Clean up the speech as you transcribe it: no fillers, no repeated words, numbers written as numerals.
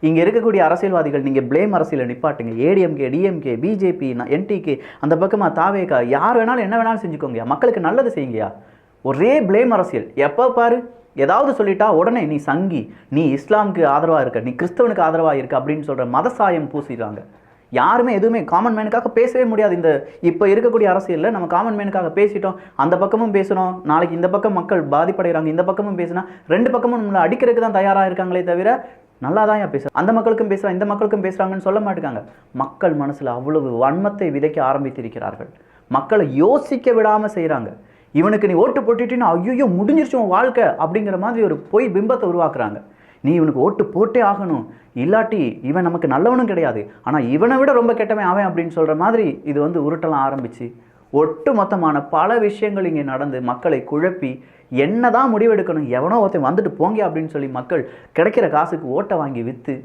இங்கே இருக்கக்கூடிய அரசியல்வாதிகள் நீங்கள் ப்ளேம் அரசியலை நிப்பாட்டுங்க. ஏடிஎம்கே, டிஎம்கே, பிஜேபி, என்டிகே, அந்த பக்கமாக தாவேகா, யார் வேணாலும் என்ன வேணாலும் செஞ்சுக்கோங்கயா, மக்களுக்கு நல்லது செய்யுங்கயா. ஒரே ப்ளேம் அரசியல். எப்போ பாரு ஏதாவது சொல்லிட்டா உடனே நீ சங்கி, நீ இஸ்லாமுக்கு ஆதரவாக இருக்க, நீ கிறிஸ்தவனுக்கு ஆதரவாக இருக்க அப்படின்னு சொல்கிற மதசாயம் பூசிடுறாங்க. யாருமே எதுவுமே காமன் மேனுக்காக பேசவே முடியாது. இந்த இப்போ இருக்கக்கூடிய அரசியலில் நம்ம காமன் மேனுக்காக பேசிட்டோம், அந்த பக்கமும் பேசுகிறோம், நாளைக்கு இந்த பக்கம் மக்கள் பாதிப்படைகிறாங்க, இந்த பக்கமும் பேசினா ரெண்டு பக்கமும் நம்மளை அடிக்கிறதுக்கு தான் தயாராக இருக்காங்களே தவிர நல்லா தான் ஏன் பேசுகிறேன், அந்த மக்களுக்கும் பேசுகிறாங்க, இந்த மக்களுக்கும் பேசுகிறாங்கன்னு சொல்ல மாட்டேங்காங்க. மக்கள் மனசில் அவ்வளவு வன்மத்தை விதைக்க ஆரம்பித்திருக்கிறார்கள். மக்களை யோசிக்க விடாமல் செய்கிறாங்க. இவனுக்கு நீ ஓட்டு போட்டுட்டின்னா ஐயோ முடிஞ்சிருச்சு உன் வாழ்க்கை அப்படிங்கிற மாதிரி ஒரு பொய் பிம்பத்தை உருவாக்குறாங்க. நீ இவனுக்கு ஓட்டு போட்டே ஆகணும், இல்லாட்டி இவன் நமக்கு நல்லவனும் கிடையாது, ஆனால் இவனை விட ரொம்ப கெட்டவன் அவன் அப்படின்னு சொல்கிற மாதிரி இது உருட்டலாம் ஆரம்பித்து ஒட்டு மொத்தமான பல விஷயங்கள் இங்கே நடந்து மக்களை குழப்பி என்னதான் முடிவெடுக்கணும், எவனோ ஒருத்தன் வந்துட்டு போங்க அப்படின்னு சொல்லி மக்கள் கிடைக்கிற காசுக்கு ஓட்டை வாங்கி விற்று